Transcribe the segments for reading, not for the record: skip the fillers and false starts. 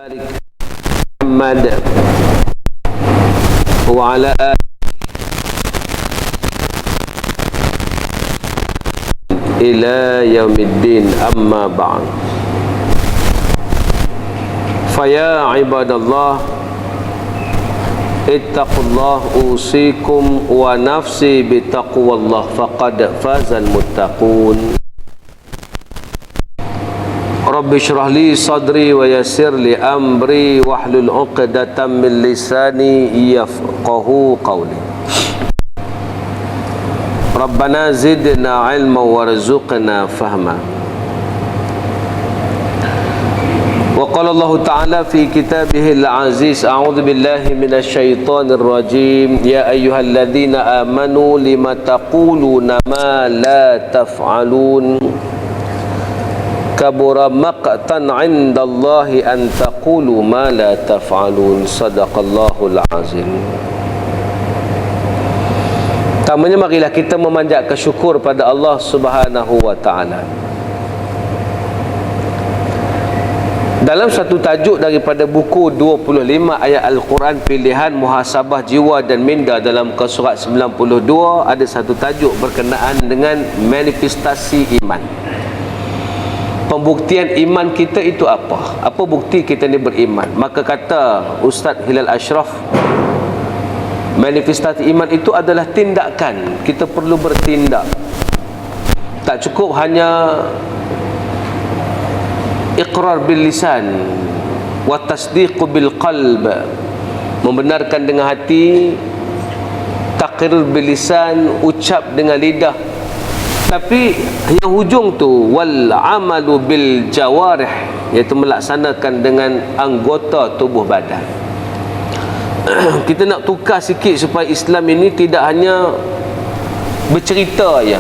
Muhammad wa ala ila yaumiddin, amma ba'd. Faya ibadallah, ittaqullah, usikum wa nafsi bitaqwallah, faqad fazal muttaqun. Rabbi shrah li sadri wa yassir li amri wahlul 'uqdatam min lisani yafqahu qawli. Rabbana zidna ilma warzuqna fahma. Wa qala Allah Ta'ala fi kitabihil aziz, a'udzu billahi minasy syaithanir rajim, ya ayyuhalladzina amanu lima taquluna ma la taf'alun, kabura maqtan 'indallahi an taqulu ma la taf'alun. Sadaqallahul azim. Pertamanya, marilah kita memanjatkan syukur pada Allah Subhanahu wa Ta'ala. Dalam satu tajuk daripada buku 25 ayat Al-Quran pilihan muhasabah jiwa dan minda dalam muka surat 92, ada satu tajuk berkenaan dengan manifestasi iman. Pembuktian iman kita itu apa? Apa bukti kita ni beriman? Maka kata Ustaz Hilal Ashraf, manifestasi iman itu adalah tindakan. Kita perlu bertindak. Tak cukup hanya iqrar bil lisan wa tasdiq bil qalb, membenarkan dengan hati, taqrir bil lisan, ucap dengan lidah, tapi yang hujung tu wal amalu bil jawarih, iaitu melaksanakan dengan anggota tubuh badan. Kita nak tukar sikit supaya Islam ini tidak hanya bercerita aja,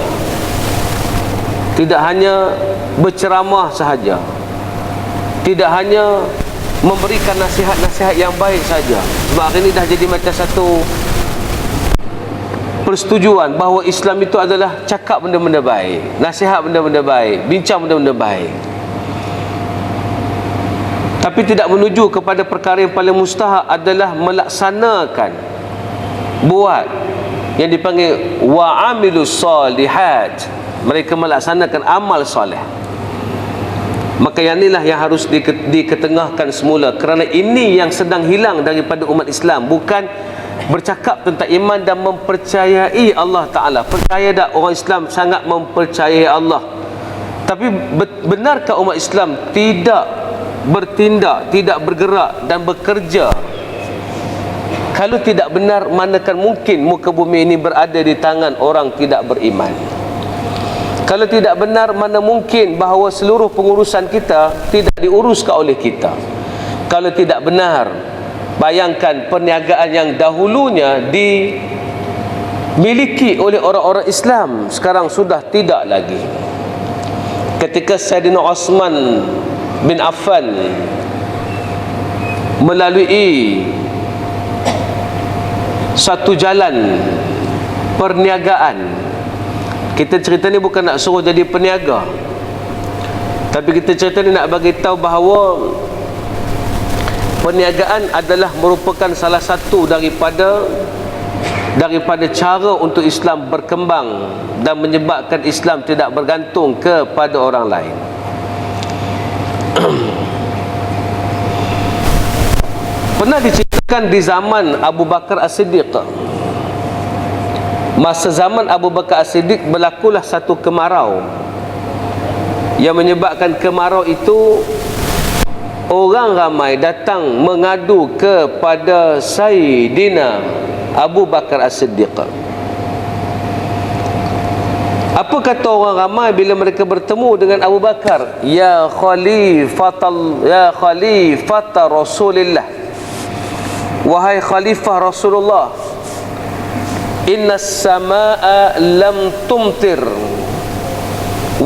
tidak hanya berceramah sahaja, tidak hanya memberikan nasihat-nasihat yang baik saja. Sebab hari ini dah jadi macam satu persetujuan bahawa Islam itu adalah cakap benda-benda baik, nasihat benda-benda baik, bincang benda-benda baik, tapi tidak menuju kepada perkara yang paling mustahak adalah melaksanakan, buat yang dipanggil wa'amilus salihat. Mereka melaksanakan amal soleh. Maka yang inilah yang harus diketengahkan semula, kerana ini yang sedang hilang daripada umat Islam. Bukan bercakap tentang iman dan mempercayai Allah Ta'ala. Percaya tak orang Islam sangat mempercayai Allah, tapi benarkah umat Islam tidak bertindak, tidak bergerak dan bekerja? Kalau tidak benar, manakan mungkin muka bumi ini berada di tangan orang tidak beriman? Kalau tidak benar, mana mungkin bahawa seluruh pengurusan kita tidak diuruskan oleh kita? Kalau tidak benar, bayangkan perniagaan yang dahulunya dimiliki oleh orang-orang Islam, sekarang sudah tidak lagi. Ketika Sayyidina Osman bin Affan melalui satu jalan perniagaan, kita cerita ni bukan nak suruh jadi peniaga, tapi kita cerita ni nak bagi tahu bahawa perniagaan adalah merupakan salah satu daripada cara untuk Islam berkembang dan menyebabkan Islam tidak bergantung kepada orang lain. Pernah diceritakan di zaman Abu Bakar As-Siddiq. Masa zaman Abu Bakar As-Siddiq berlakulah satu kemarau, yang menyebabkan kemarau itu orang ramai datang mengadu kepada Sayyidina Abu Bakar As-Siddiq. Apa kata orang ramai bila mereka bertemu dengan Abu Bakar? Ya khalifata Rasulillah, wahai khalifah Rasulullah, inna as-samaa lam tumtir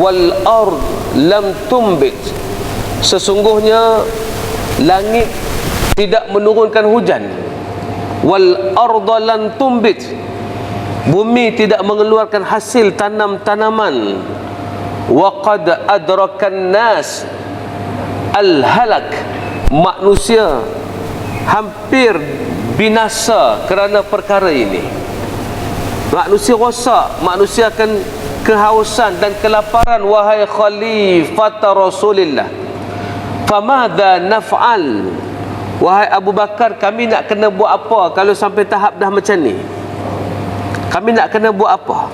wal ard lam tumbit. Sesungguhnya langit tidak menurunkan hujan, wal arda lan tumbit, bumi tidak mengeluarkan hasil tanam-tanaman, wa qad adrakan nas al halak, manusia hampir binasa kerana perkara ini. Manusia rosak, manusia akan kehausan dan kelaparan. Wahai khalifat Rasulillah, famadha naf'al? Wahai Abu Bakar, kami nak kena buat apa kalau sampai tahap dah macam ni? Kami nak kena buat apa?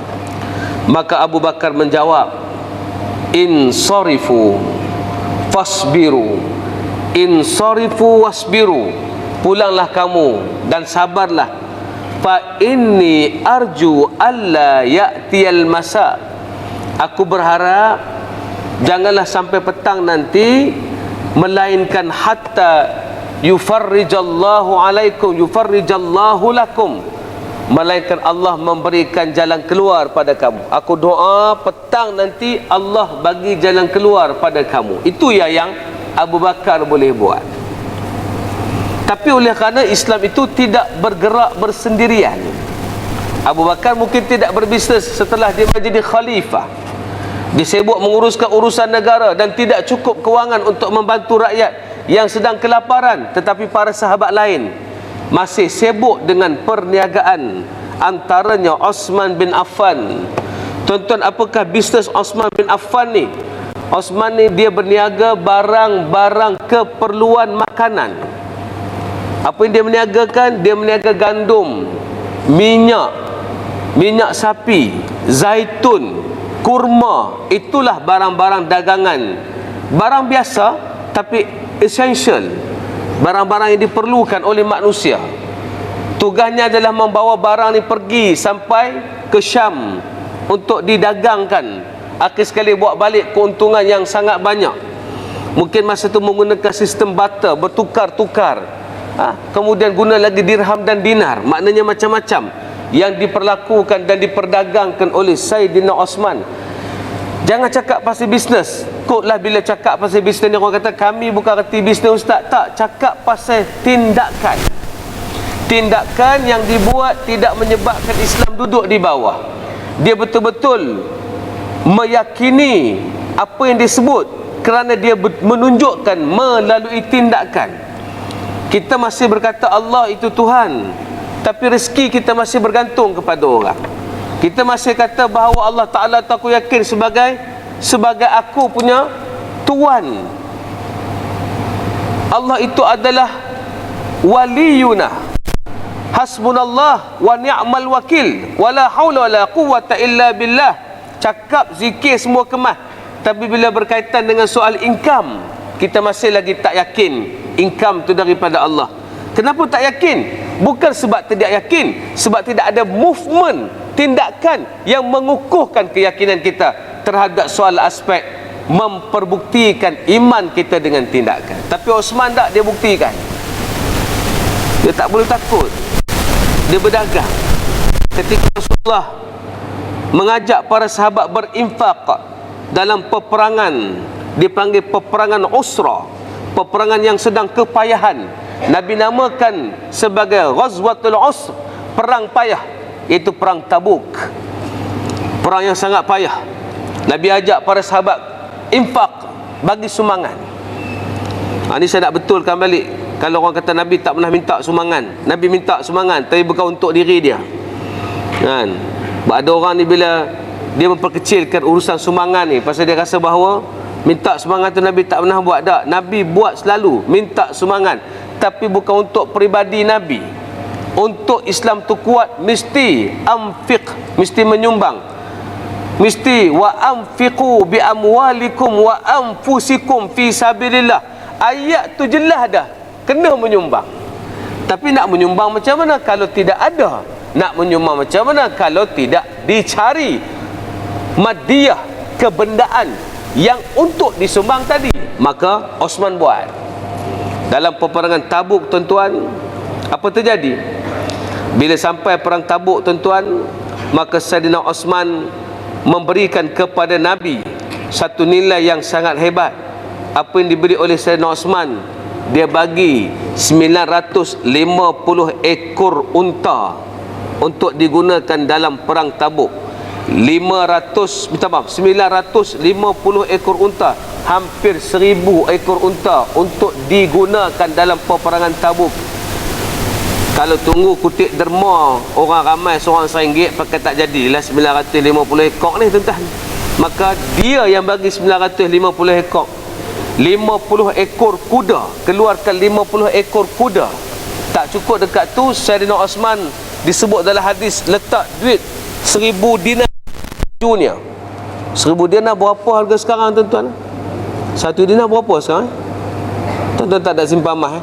Maka Abu Bakar menjawab, insarifu fasbiru, insarifu wasbiru, pulanglah kamu dan sabarlah. Fa inni arju alla ya'tiyal masa, aku berharap janganlah sampai petang nanti, melainkan hatta yufarrijallahu alaikum yufarrijallahu lakum, melainkan Allah memberikan jalan keluar pada kamu. Aku doa petang nanti Allah bagi jalan keluar pada kamu. Itu yang Abu Bakar boleh buat. Tapi oleh kerana Islam itu tidak bergerak bersendirian, Abu Bakar mungkin tidak berbisnes setelah dia menjadi khalifah. Dia sibuk menguruskan urusan negara dan tidak cukup kewangan untuk membantu rakyat yang sedang kelaparan. Tetapi para sahabat lain masih sibuk dengan perniagaan, antaranya Osman bin Affan. Tuan-tuan, apakah bisnes Osman bin Affan ni? Osman ni dia berniaga barang-barang keperluan makanan. Apa yang dia meniagakan? Dia meniaga gandum, minyak sapi, zaitun, kurma. Itulah barang-barang dagangan. Barang biasa tapi essential, barang-barang yang diperlukan oleh manusia. Tugasnya adalah membawa barang ni pergi sampai ke Syam untuk didagangkan. Akhir sekali bawa balik keuntungan yang sangat banyak. Mungkin masa itu menggunakan sistem barter, bertukar-tukar. Kemudian guna lagi dirham dan dinar. Maknanya macam-macam yang diperlakukan dan diperdagangkan oleh Sayyidina Osman. Jangan cakap pasal bisnes. Kotlah bila cakap pasal bisnes ni orang kata kami bukan reti bisnes ustaz. Tak, cakap pasal tindakan. Tindakan yang dibuat tidak menyebabkan Islam duduk di bawah. Dia betul-betul meyakini apa yang disebut kerana dia menunjukkan melalui tindakan. Kita masih berkata Allah itu Tuhan, tapi rezeki kita masih bergantung kepada orang. Kita masih kata bahawa Allah Ta'ala tu aku yakin sebagai aku punya Tuan. Allah itu adalah waliyuna, hasbunallah wa ni'mal wakil, wala hawla wala quwwata illa billah. Cakap zikir semua kemas, tapi bila berkaitan dengan soal income, kita masih lagi tak yakin income tu daripada Allah. Kenapa tak yakin? Bukan sebab tidak yakin, sebab tidak ada movement, tindakan yang mengukuhkan keyakinan kita terhadap soal aspek memperbuktikan iman kita dengan tindakan. Tapi Osman tak, dia buktikan. Dia tak boleh takut. Dia berdagang. Ketika Rasulullah mengajak para sahabat berinfak dalam peperangan, dipanggil peperangan Usra, peperangan yang sedang kepayahan, Nabi namakan sebagai Ghazwatul Usr, perang payah, iaitu perang Tabuk, perang yang sangat payah. Nabi ajak para sahabat infak, bagi sumbangan. Ini saya nak betulkan balik. Kalau orang kata Nabi tak pernah minta sumbangan, Nabi minta sumbangan tapi bukan untuk diri dia, kan? Ada orang ni bila dia memperkecilkan urusan sumbangan ni pasal dia rasa bahawa minta sumbangan tu Nabi tak pernah buat. Tak, Nabi buat selalu, minta sumbangan, tapi bukan untuk peribadi Nabi. Untuk Islam tu kuat, mesti anfiq, mesti menyumbang, mesti wa anfiqu bi amwalikum wa anfusikum fi sabilillah. Ayat tu jelas dah, kena menyumbang. Tapi nak menyumbang macam mana kalau tidak ada? Nak menyumbang macam mana kalau tidak dicari madiyah, kebendaan yang untuk disumbang tadi? Maka Osman buat. Dalam peperangan Tabuk, tuan-tuan, apa terjadi? Bila sampai perang Tabuk, tuan-tuan, maka Saidina Osman memberikan kepada Nabi satu nilai yang sangat hebat. Apa yang diberi oleh Saidina Osman? Dia bagi 950 ekor unta untuk digunakan dalam perang Tabuk. 950 ekor unta, hampir 1000 ekor unta untuk digunakan dalam peperangan Tabuk. Kalau tunggu kutip derma orang ramai seorang RM1 pakai tak jadilah 950 ekor ni tuan-tuan. Maka dia yang bagi 950 ekor. 50 ekor kuda, keluarkan 50 ekor kuda. Tak cukup dekat tu, Sayyidina Osman disebut dalam hadis letak duit 1000 dinar dunia. 1000 dinar berapa harga sekarang tuan-tuan? 1 dinar berapa sekarang? Tuan-tuan tak ada simpan emas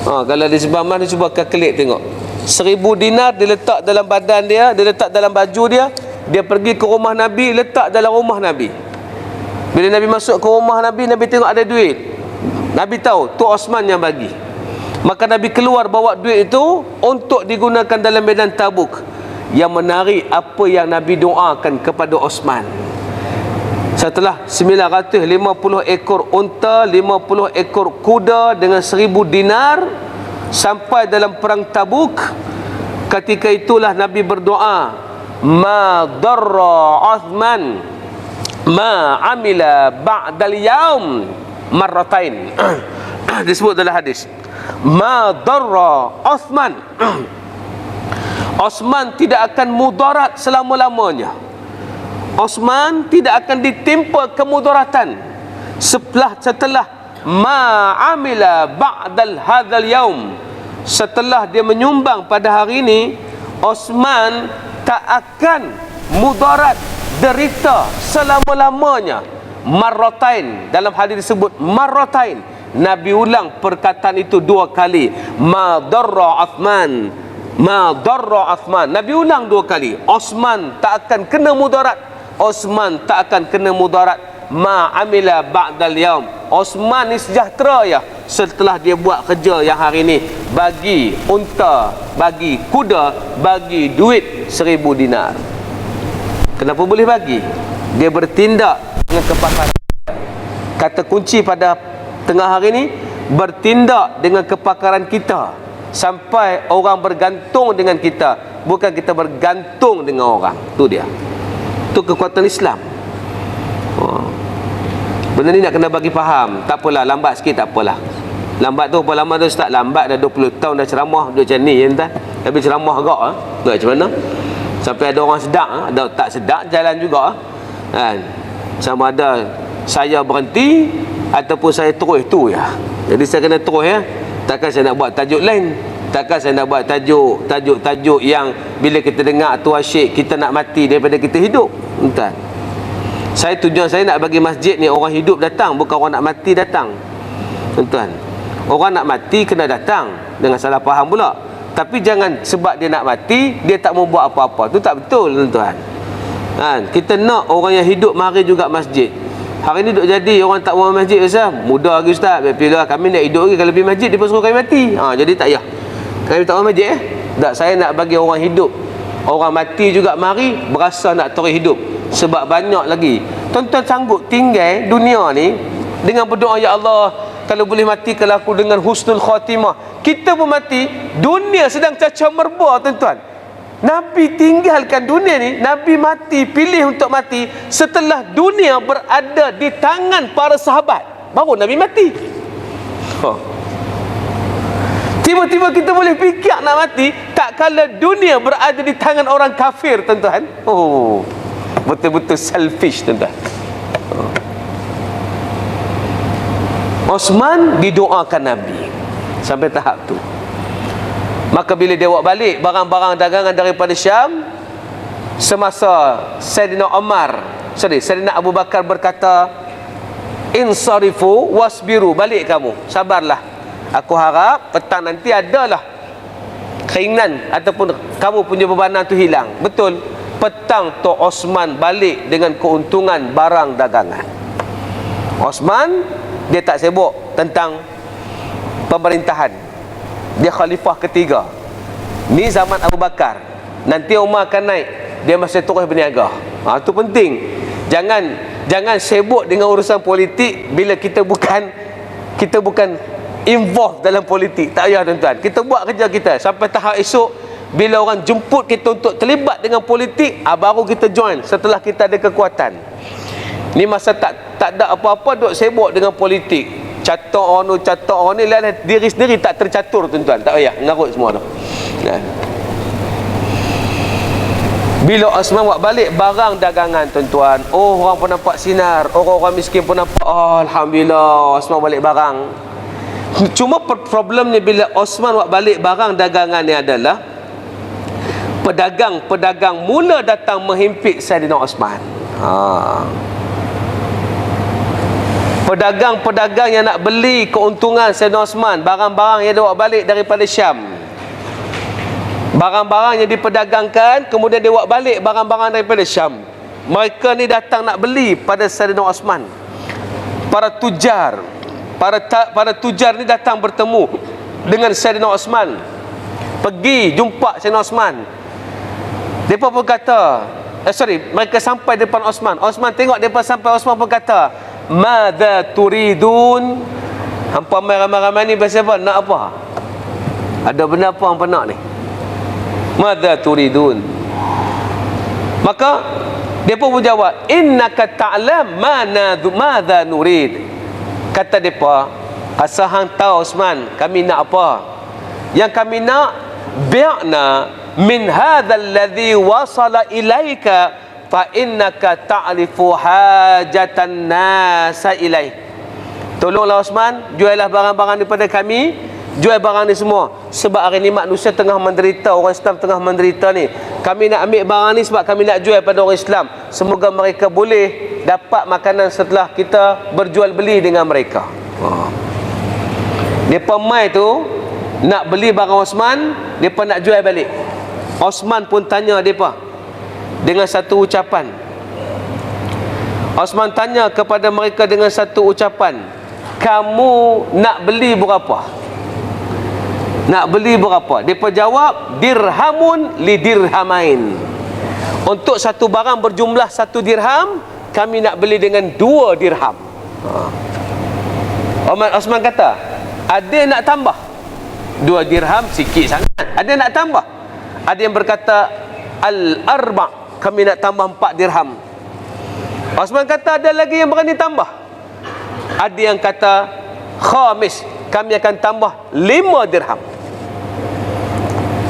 kalau dia simpan emas, dia cuba kalkulate tengok. 1000 dinar dia letak dalam badan dia, dia letak dalam baju dia, dia pergi ke rumah Nabi, letak dalam rumah Nabi. Bila Nabi masuk ke rumah Nabi, Nabi tengok ada duit. Nabi tahu tu Osman yang bagi. Maka Nabi keluar bawa duit itu untuk digunakan dalam medan Tabuk. Yang menarik, apa yang Nabi doakan kepada Osman. Setelah 950 ekor unta, 50 ekor kuda dengan 1000 dinar, sampai dalam perang Tabuk. Ketika itulah Nabi berdoa, ma darra Uthman ma amila ba'dal yaum marratain. Disebut dalam hadis, ma darra Uthman Osman tidak akan mudarat selama-lamanya. Osman tidak akan ditimpa kemudaratan setelah ma amila ba'dal hadzal yaum. Setelah dia menyumbang pada hari ini, Osman tak akan mudarat, derita selama-lamanya. Marratain, dalam hadis disebut marratain. Nabi ulang perkataan itu 2 kali. Ma darra Uthman, ma darra Uthman. Nabi ulang 2 kali. Osman tak akan kena mudarat. Osman tak akan kena mudarat. Ma amila ba'dal yaum. Osman ni sejahtera ya setelah dia buat kerja yang hari ni. Bagi unta, bagi kuda, bagi duit 1000 dinar. Kenapa boleh bagi? Dia bertindak dengan kepakaran. Kata kunci pada tengah hari ni, bertindak dengan kepakaran kita sampai orang bergantung dengan kita, bukan kita bergantung dengan orang. Tu dia. Tu kekuatan Islam. Benda ni nak kena bagi faham. Tak apalah, lambat sikit tak apalah. Lambat tu apa lama tu Ustaz? Lambat dah 20 tahun dah ceramah duduk macam ni kan. Tapi ceramah agak nak macam mana? Sampai ada orang sedap, ada tak sedap jalan juga kan. Sama ada saya berhenti ataupun saya terus tu ya. Jadi saya kena terus ya. Takkan saya nak buat tajuk lain. Takkan saya nak buat tajuk yang bila kita dengar tu asyik kita nak mati daripada kita hidup. Entah. Tujuan saya nak bagi masjid ni orang hidup datang, bukan orang nak mati datang. Tuan-tuan, orang nak mati kena datang, dengan salah faham pula. Tapi jangan sebab dia nak mati dia tak mau buat apa-apa. Tu tak betul tuan-tuan. Kan, kita nak orang yang hidup mari juga masjid. Hari ni duk jadi orang tak mau masjid Ustaz. Muda lagi Ustaz. Bila kami nak hidup lagi, kalau pergi masjid dia pun suruh kami mati. Jadi tak payah. Kami tak mau masjid Tak, saya nak bagi orang hidup. Orang mati juga mari berasa nak terus hidup. Sebab banyak lagi. Tuan-tuan sanggup tinggal dunia ni dengan berdoa, ya Allah, kalau boleh mati kalau aku dengan husnul khatimah. Kita pun mati, dunia sedang caca merba tuan-tuan. Nabi tinggalkan dunia ni, Nabi mati, pilih untuk mati setelah dunia berada di tangan para sahabat. Baru Nabi mati. Tiba-tiba kita boleh fikir nak mati tak kala dunia berada di tangan orang kafir tuan-tuan. Betul-betul selfish tuan-tuan. Osman didoakan Nabi sampai tahap tu. Maka bila dia bawa balik barang-barang dagangan daripada Syam, semasa Sayyidina Abu Bakar berkata, insarifu wasbiru, balik kamu, sabarlah. Aku harap petang nanti adalah keinginan ataupun kamu punya bebanan tu hilang. Betul, petang tu Osman balik dengan keuntungan barang dagangan. Osman dia tak sibuk tentang pemerintahan. Dia khalifah ketiga. Ni zaman Abu Bakar. Nanti Umar akan naik, dia masih terus berniaga. Itu penting. Jangan sibuk dengan urusan politik bila kita bukan involved dalam politik. Tak payah tuan-tuan. Kita buat kerja kita sampai tahap esok Bila orang jemput kita untuk terlibat dengan politik, baru kita join setelah kita ada kekuatan. Ni masa tak ada apa-apa duk sibuk dengan politik. Catok orang ni, diri sendiri tak tercatur tuan-tuan. Tak payah ngarut semua tu. Nah. Bila Osman buat balik barang dagangan tuan-tuan, orang pun nampak sinar, orang-orang miskin pun nampak, alhamdulillah Osman balik barang. Cuma problem ni bila Osman buat balik barang dagangan ni adalah pedagang-pedagang mula datang menghimpit Saidina Osman. Pedagang-pedagang yang nak beli keuntungan Saidina Osman, barang-barang yang dia bawa balik daripada Syam, barang-barang yang diperdagangkan, kemudian dia bawa balik barang-barang daripada Syam. Mereka ni datang nak beli pada Saidina Osman. Para tujar ni datang bertemu dengan Saidina Osman, pergi jumpa Saidina Osman. Mereka pun kata, mereka sampai depan Osman. Osman tengok mereka sampai, Osman pun kata, madza turidun? Hampa ramai-ramai ni bahasa apa? Nak apa? Ada benda apa hampa nak ni? Madza turidun? Maka dia pun jawab, innaka ta'lam madza nurid. Kata depa, asal hang tahu Osman, kami nak apa? Yang kami nak, bi'na min hadzal ladzi wasala ilaika fa innaka ta'rifu hajatan nasa ilaih. Tolonglah Osman, juallah barang-barang daripada kami, jual barang ni semua. Sebab hari ni manusia tengah menderita, orang Islam tengah menderita ni. Kami nak ambil barang ni sebab kami nak jual pada orang Islam. Semoga mereka boleh dapat makanan setelah kita berjual beli dengan mereka. Depa mai tu nak beli barang Osman, depa nak jual balik. Osman pun tanya depa dengan satu ucapan. Osman tanya kepada mereka dengan satu ucapan, kamu nak beli berapa? Nak beli berapa? Depa jawab, dirhamun li dirhamain. Untuk satu barang berjumlah 1 dirham, kami nak beli dengan 2 dirham. Osman kata, ada nak tambah 2 dirham sikit sangat, ada nak tambah. Ada yang berkata al-arba', kami nak tambah 4 dirham. Osman kata, ada lagi yang berani tambah. Ada yang kata khamis, kami akan tambah 5 dirham.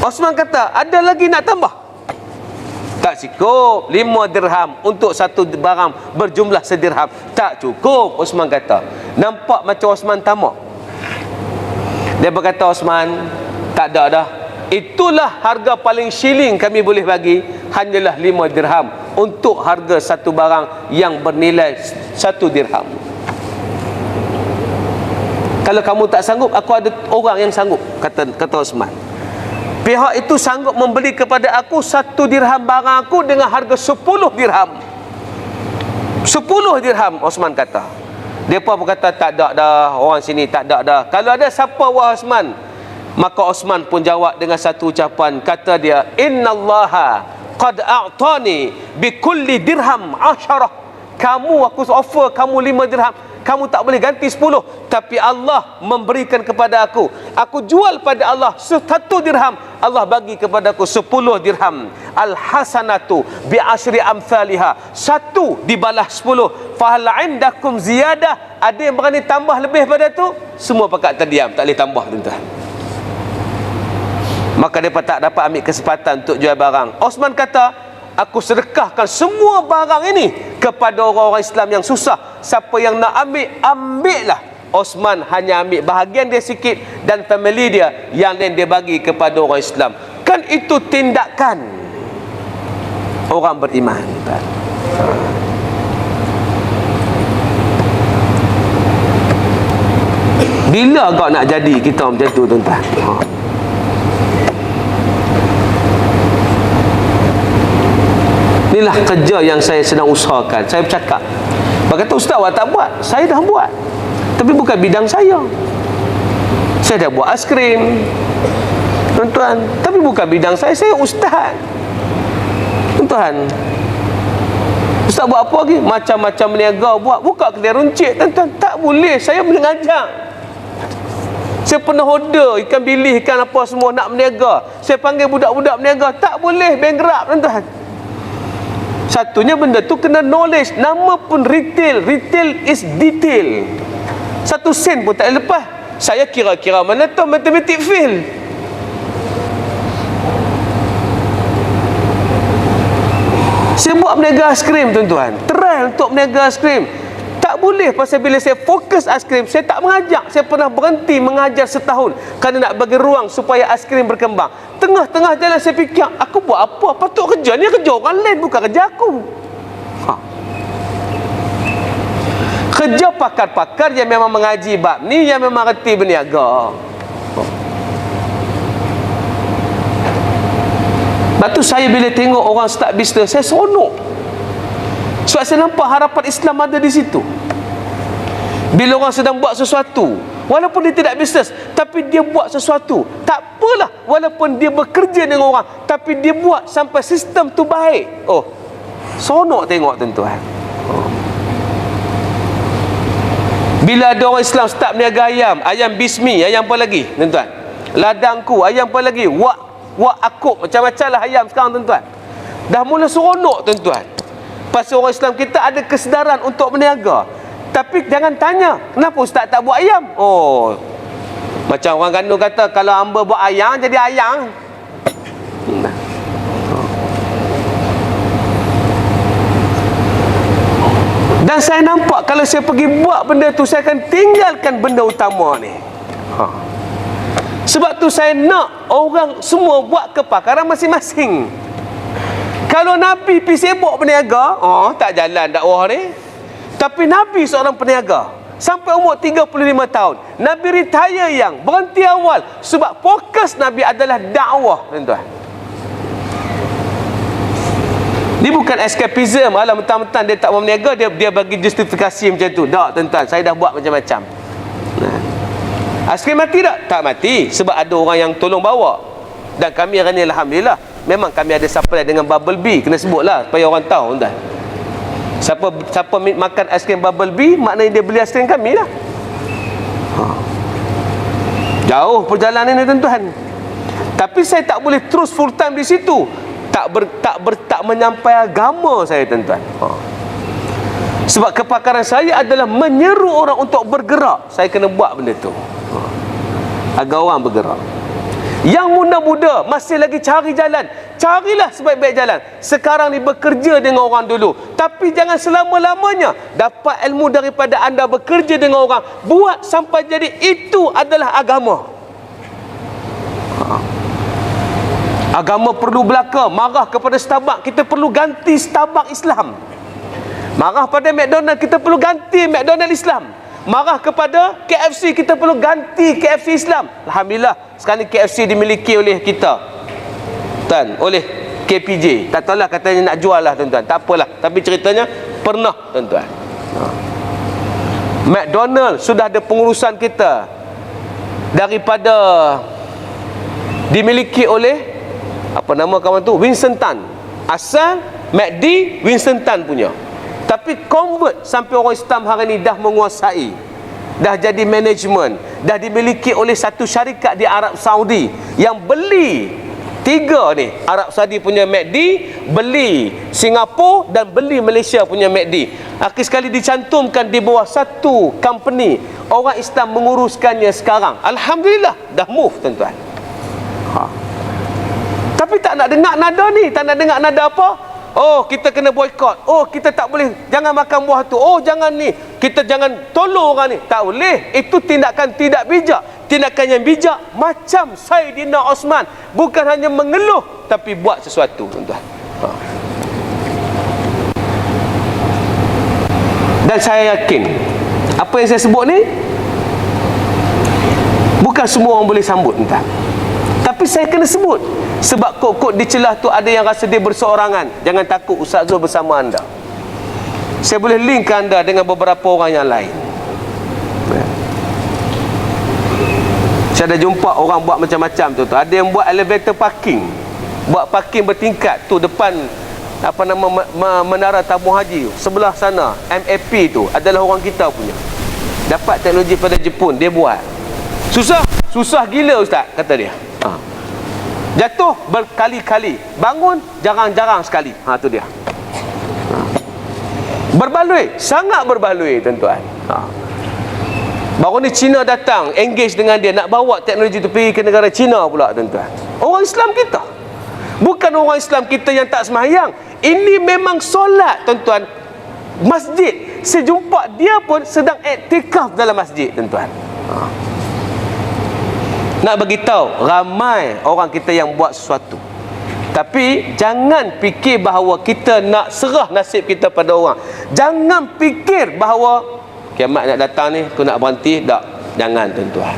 Osman kata, ada lagi nak tambah? Tak cukup 5 dirham untuk satu barang berjumlah sedirham. Tak cukup, Osman kata. Nampak macam Osman tamak. Dia berkata, Osman, tak ada dah. Itulah harga paling shilling kami boleh bagi, hanyalah 5 dirham untuk harga satu barang yang bernilai 1 dirham. Kalau kamu tak sanggup, aku ada orang yang sanggup, kata Osman. Pihak itu sanggup membeli kepada aku 1 dirham barang aku dengan harga 10 dirham. 10 dirham, Osman kata. Mereka pun kata, tak ada dah, orang sini tak ada dah. Kalau ada, siapa wahai Osman? Maka Osman pun jawab dengan satu ucapan. Kata dia, innallaha qad a'tani bi kulli dirham 10. Kamu, aku offer kamu 5 dirham, kamu tak boleh ganti 10. Tapi Allah memberikan kepada aku jual pada Allah 1 dirham, Allah bagi kepada aku 10 dirham. Al-hasanatu bi asyri amthaliha, 1 dibalas 10. Fahal indakum ziyadah, ada yang berani tambah lebih pada tu? Semua pakat terdiam, tak boleh tambah, tuan-tuan. Maka mereka tak dapat ambil kesempatan untuk jual barang. Osman kata, aku sedekahkan semua barang ini kepada orang-orang Islam yang susah. Siapa yang nak ambil, ambillah. Osman hanya ambil bahagian dia sikit dan family dia, yang lain dia bagi kepada orang Islam. Kan itu tindakan orang beriman. Bila kau nak jadi kita macam tu, tuan-tuan? Inilah kerja yang saya sedang usahakan. Saya bercakap, berkata, ustaz awak tak buat. Saya dah buat, tapi bukan bidang saya. Saya dah buat aiskrim, tuan-tuan, tapi bukan bidang saya. Saya ustaz, tuan-tuan. Ustaz buat apa lagi? Macam-macam niaga buat. Buka kedai runcit, tuan-tuan. Tak boleh, saya mengajar. Saya pernah order ikan bilis, ikan apa semua nak berniaga. Saya panggil budak-budak berniaga, tak boleh bankrupt tuan-tuan. Satunya benda tu kena knowledge. Nama pun retail. Retail is detail. 1 sen pun tak lepas. Saya kira-kira mana tu matematik fail. Saya buat berniaga aiskrim tuan-tuan. Try untuk berniaga aiskrim. Tak boleh, pasal bila saya fokus aiskrim, saya tak mengajak. Saya pernah berhenti mengajar setahun kerana nak bagi ruang supaya aiskrim berkembang. Tengah-tengah jalan saya fikir, aku buat apa? Patut kerja ni, kerja orang lain, bukan kerja aku. Kerja pakar-pakar yang memang mengaji bab ni, yang memang reti berniaga. Lepas tu saya bila tengok orang start bisnes, saya seronok. Sebab saya nampak harapan Islam ada di situ. Bila orang sedang buat sesuatu, walaupun dia tidak bisnes, tapi dia buat sesuatu, tak apalah. Walaupun dia bekerja dengan orang, tapi dia buat sampai sistem tu baik. Oh, seronok tengok tuan-tuan. Bila ada orang Islam start berniaga ayam, ayam bismi, ayam apa lagi tuan-tuan? Ladangku, ayam apa lagi? Wak akuk, macam-macam lah ayam sekarang tuan-tuan. Dah mula seronok tuan-tuan. Pasal orang Islam kita ada kesedaran untuk berniaga. Tapi jangan tanya, kenapa ustaz tak buat ayam? Oh, macam orang gandul kata, kalau hamba buat ayam, jadi ayam. Dan saya nampak kalau saya pergi buat benda tu, saya akan tinggalkan benda utama ni. Sebab tu saya nak orang semua buat kepakaran masing-masing. Kalau Nabi pergi sibuk berniaga, tak jalan dakwah ni. Tapi Nabi seorang peniaga sampai umur 35 tahun. Nabi retire yang berhenti awal sebab fokus Nabi adalah dakwah, tuan-tuan. Ni bukan escapism, alah mentang-mentang dia tak mau berniaga, dia bagi justifikasi macam tu. Tak, tuan-tuan, saya dah buat macam-macam. Aiskrim mati tak? Tak mati. Sebab ada orang yang tolong bawa. Dan kami hari ni alhamdulillah, memang kami ada supply dengan Bubble Bee. Kena sebutlah supaya orang tahu, tuan. Siapa makan aiskrim Bubble Bee, maknanya dia beli aiskrim kami lah. Jauh perjalanan ni tuan-tuan. Tapi saya tak boleh terus full time di situ. Tak menyampai agama saya, tuan-tuan. Sebab kepakaran saya adalah menyeru orang untuk bergerak. Saya kena buat benda tu agar orang bergerak. Yang muda-muda masih lagi cari jalan, carilah sebaik-baik jalan. Sekarang ni bekerja dengan orang dulu, tapi jangan selama-lamanya. Dapat ilmu daripada anda bekerja dengan orang, buat sampai jadi itu adalah agama. Agama perlu belaka. Marah kepada Starbucks, kita perlu ganti Starbucks Islam. Marah pada McDonald, kita perlu ganti McDonald Islam. Marah kepada KFC, kita perlu ganti KFC Islam. Alhamdulillah, sekarang KFC dimiliki oleh kita, tuan, oleh KPJ. Tak tahulah, katanya nak jual lah, tuan-tuan. Tak apalah, tapi ceritanya pernah, tuan-tuan. McDonald sudah ada pengurusan kita daripada dimiliki oleh apa nama kawan tu, Winston Tan. Asal McD Winston Tan punya, tapi convert sampai orang Islam hari ni dah menguasai, dah jadi manajemen, dah dimiliki oleh satu syarikat di Arab Saudi yang beli 3 ni. Arab Saudi punya McD, beli Singapura dan beli Malaysia punya McD. Akhir sekali dicantumkan di bawah satu company. Orang Islam menguruskannya sekarang. Alhamdulillah, dah move, tuan-tuan. Tapi tak nak dengar nada ni, tak nak dengar nada apa? Oh, kita kena boykot. Oh, kita tak boleh, jangan makan buah tu. Oh, jangan ni, kita jangan tolong orang ni. Tak boleh. Itu tindakan tidak bijak. Tindakan yang bijak macam Saidina Osman, bukan hanya mengeluh tapi buat sesuatu, tuan-tuan. Dan saya yakin apa yang saya sebut ni bukan semua orang boleh sambut, tuan-tuan. Tapi saya kena sebut sebab kok di celah tu ada yang rasa dia berseorangan. Jangan takut, Ustaz Zul bersama anda. Saya boleh link anda dengan beberapa orang yang lain. Saya ada jumpa orang buat macam-macam tu. Ada yang buat elevator parking, buat parking bertingkat tu depan apa nama Menara Tabung Haji sebelah sana. MAP tu adalah orang kita punya. Dapat teknologi pada Jepun, dia buat. Susah. susah gila ustaz, kata dia. Jatuh berkali-kali, bangun jarang-jarang sekali. Tu dia. Berbaloi, sangat berbaloi tuan-tuan. Baru ni Cina datang, engage dengan dia, nak bawa teknologi tu pergi ke negara Cina pula tuan-tuan. Orang Islam kita, bukan orang Islam kita yang tak sembahyang. Ini memang solat tuan-tuan. Masjid, saya jumpa dia pun sedang iktikaf dalam masjid tuan-tuan. Nak bagi tahu ramai orang kita yang buat sesuatu. Tapi jangan fikir bahawa kita nak serah nasib kita pada orang. Jangan fikir bahawa kiamat nak datang ni, aku nak berhenti. Tak, jangan tuan-tuan.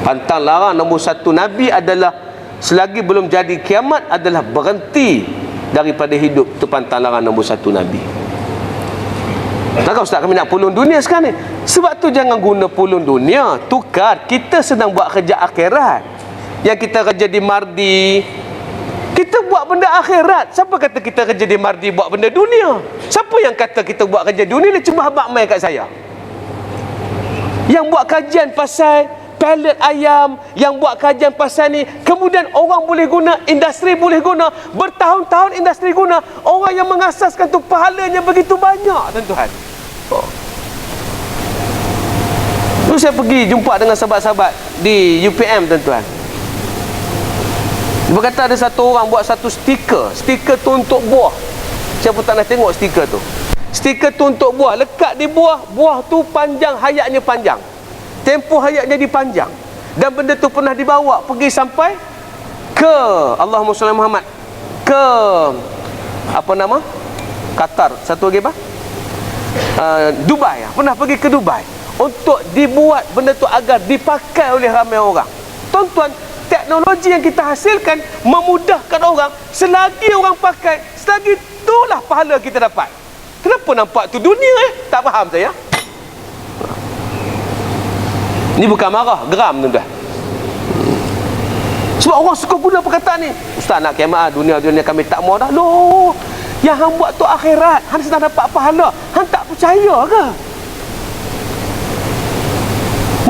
Pantang larang nombor satu Nabi adalah selagi belum jadi kiamat adalah berhenti daripada hidup. Itu pantang larang nombor satu Nabi. Takkan ustaz kami nak pulung dunia sekarang ni? Sebab tu jangan guna pulung dunia, tukar. Kita sedang buat kerja akhirat. Yang kita kerja di Mardi, kita buat benda akhirat. Siapa kata kita kerja di Mardi buat benda dunia? Siapa yang kata kita buat kerja dunia ni? Cuba habak mai kat saya. Yang buat kajian pasal pelet ayam, yang buat kajian pasal ni, kemudian orang boleh guna, industri boleh guna, bertahun-tahun industri guna. Orang yang mengasaskan tu pahalanya begitu banyak tuan-tuan. Dulu saya pergi jumpa dengan sahabat-sahabat di UPM tuan-tuan. Dia berkata ada satu orang buat satu stiker tu untuk buah. Saya pun tak nak tengok stiker tu. Stiker tu untuk buah, lekat di buah, buah tu panjang, hayatnya panjang, tempoh hayatnya dipanjang. Dan benda tu pernah dibawa pergi sampai ke, Allahumma salli Muhammad, ke apa nama, Qatar, satu lagi apa, Dubai. Pernah pergi ke Dubai untuk dibuat benda tu agar dipakai oleh ramai orang. Tuan-tuan, teknologi yang kita hasilkan memudahkan orang. Selagi orang pakai, selagi itulah pahala kita dapat. Kenapa nampak tu dunia tak faham saya. Ini bukan marah, geram tuan-tuan. Sebab orang suka guna perkataan ni. Ustaz nak kiamat, dunia kami tak mau dah. Loh, yang hang buat tu akhirat, hang sedang dapat pahala. Hang tak percaya ke?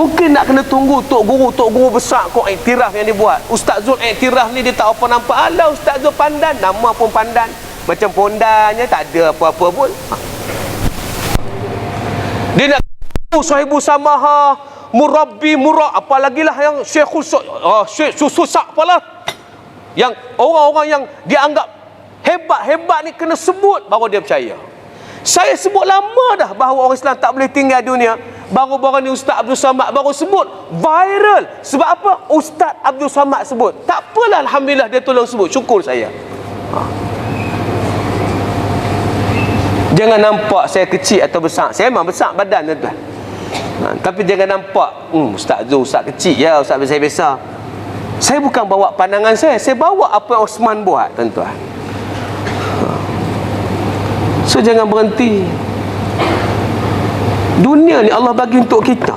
Mungkin nak kena tunggu tok guru besar kau iktiraf yang dibuat. Ustaz Zul iktiraf ni dia tak apa nampak. Alah Ustaz Zul pandan, nama pun pandan. Macam pondannya tak ada apa-apa pun. Dia nak sahibu samaha, murabbi murah, apalagi lah yang syekhul syekh susak apalah. Yang orang-orang yang dianggap hebat-hebat ni kena sebut baru dia percaya. Saya sebut lama dah bahawa orang Islam tak boleh tinggal dunia. Baru-baru ni Ustaz Abdul Samad baru sebut, viral. Sebab apa? Ustaz Abdul Samad sebut. Tak apalah, alhamdulillah dia tolong sebut. Syukur saya. Jangan nampak saya kecil atau besar. Saya memang besar badan tuan-tuan. Tapi jangan nampak Ustaz Zul, Ustaz kecil ya, Ustaz biasa-biasa. Saya bukan bawa pandangan saya bawa apa yang Osman buat tuan-tuan. So jangan berhenti. Dunia ni Allah bagi untuk kita.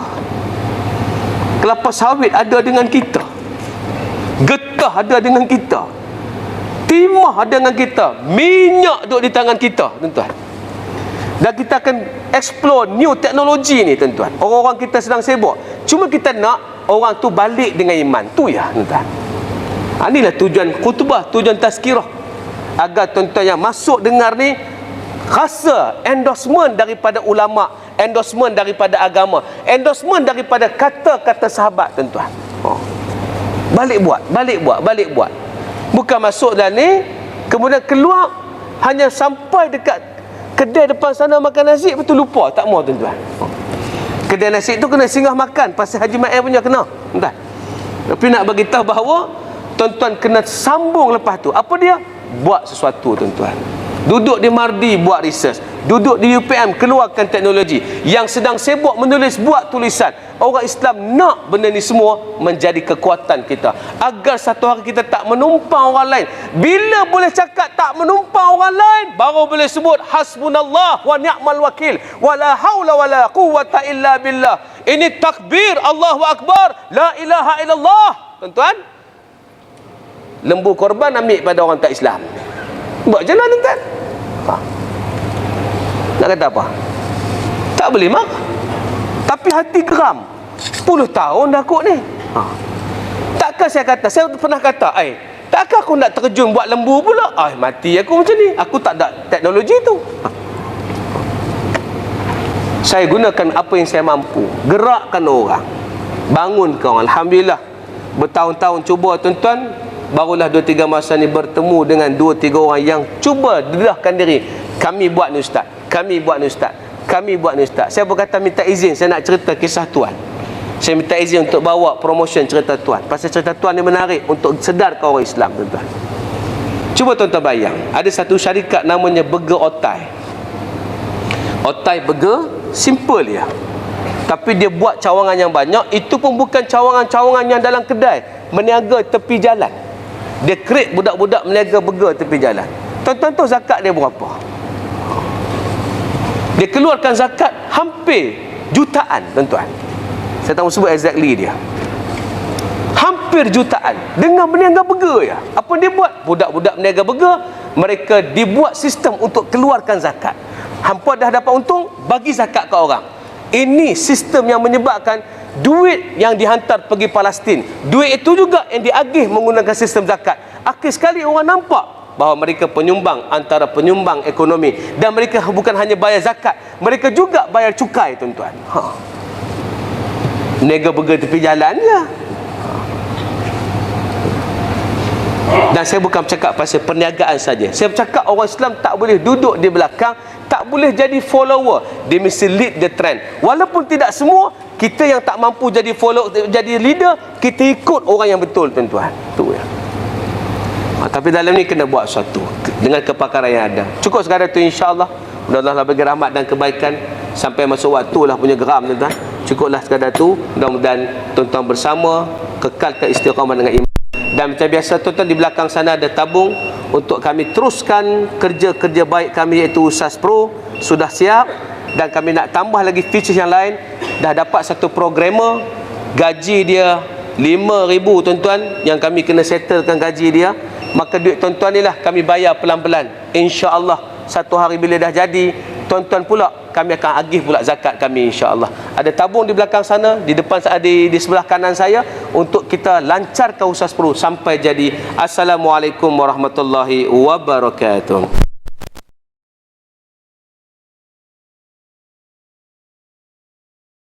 Kelapa sawit ada dengan kita, getah ada dengan kita, timah ada dengan kita, minyak duduk di tangan kita tuan-tuan. Dan kita akan explore new teknologi ni tuan-tuan. Orang-orang kita sedang sibuk. Cuma kita nak orang tu balik dengan iman. Tu ya tuan-tuan. Inilah tujuan khutbah, tujuan tazkirah. Agar tuan-tuan yang masuk dengar ni rasa endorsement daripada ulama, endorsement daripada agama, endorsement daripada kata-kata sahabat tuan-tuan. Balik buat. Bukan masuk dalam ni, kemudian keluar hanya sampai dekat kedai depan sana makan nasi, betul lupa, tak mau tuan-tuan. Kedai nasi tu kena singgah makan, pasal Haji Ma'il punya kena tuan. Tapi nak bagi tahu bahawa tuan-tuan kena sambung lepas tu. Apa dia? Buat sesuatu tuan-tuan. Duduk di Mardi buat research, duduk di UPM keluarkan teknologi. Yang sedang sibuk menulis buat tulisan. Orang Islam nak benda ni semua menjadi kekuatan kita, agar satu hari kita tak menumpang orang lain. Bila boleh cakap tak menumpang orang lain, baru boleh sebut hasbunallah wa ni'mal wakil, wala haula wala quwwata illa billah. Ini takbir Allahu akbar, la ilaha illallah. Tuan-tuan, lembu korban ambil pada orang tak Islam. Buat jalan tuan-tuan. Nak kata apa? Tak boleh marah. Tapi hati geram. 10 tahun dah kot ni. Takkan saya kata, saya pernah kata, takkan aku nak terjun buat lembu pula? Mati aku macam ni. Aku tak ada teknologi tu. Saya gunakan apa yang saya mampu. Gerakkan orang, bangunkan orang. Alhamdulillah, bertahun-tahun cuba tuan-tuan, barulah 2-3 masa ni bertemu dengan 2-3 orang yang cuba dedahkan diri. Kami buat ni ustaz, kami buat ni ustaz, kami buat ni ustaz. Saya berkata minta izin, saya nak cerita kisah tuan. Saya minta izin untuk bawa promotion cerita tuan. Pasal cerita tuan ni menarik untuk sedarkan orang Islam tuan-tuan. Cuba tuan-tuan bayang, ada satu syarikat namanya Burger Otai. Otai Burger, simple dia. Tapi dia buat cawangan yang banyak. Itu pun bukan cawangan-cawangan yang dalam kedai, meniaga tepi jalan. Dia create budak-budak meniaga burger tepi jalan. Tuan-tuan tahu zakat dia berapa? Dia keluarkan zakat hampir jutaan tuan-tuan. Saya tak mahu sebut exactly dia. Hampir jutaan dengan meniaga burger ya. Apa dia buat? Budak-budak meniaga burger, mereka dibuat sistem untuk keluarkan zakat. Hampa dah dapat untung, bagi zakat ke orang. Ini sistem yang menyebabkan duit yang dihantar pergi Palestin, duit itu juga yang diagih menggunakan sistem zakat. Akhir sekali orang nampak bahawa mereka penyumbang, antara penyumbang ekonomi, dan mereka bukan hanya bayar zakat, mereka juga bayar cukai tuan-tuan. Nega burger tepi jalan je. Dan saya bukan bercakap pasal perniagaan saja. Saya bercakap orang Islam tak boleh duduk di belakang, tak boleh jadi follower. Dia mesti lead the trend. Walaupun tidak semua, kita yang tak mampu jadi jadi leader, kita ikut orang yang betul tuan-tuan. Tu ya. Tapi dalam ni kena buat sesuatu dengan kepakaran yang ada. Cukup sekadar tu, insya-Allah. Mudah-mudahan Allah bagi rahmat dan kebaikan sampai masuk waktu lah punya geram tuan-tuan. Cukuplah sekadar tu. Mudah-mudahan tuan-tuan bersama kekalkan istiqamah dengan iman. Dan macam biasa tuan-tuan, di belakang sana ada tabung untuk kami teruskan kerja-kerja baik kami, iaitu Ustaz Pro sudah siap, dan kami nak tambah lagi features yang lain. Dah dapat satu programmer, gaji dia 5,000 tuan-tuan, yang kami kena settlekan gaji dia. Maka duit tuan-tuan ni lah kami bayar pelan-pelan, insya-Allah. Satu hari bila dah jadi, tuan-tuan pula kami akan agih pula zakat kami, insya-Allah. Ada tabung di belakang sana, di depan di sebelah kanan saya, untuk kita lancarkan Ustaz Pro sampai jadi. Assalamualaikum warahmatullahi wabarakatuh.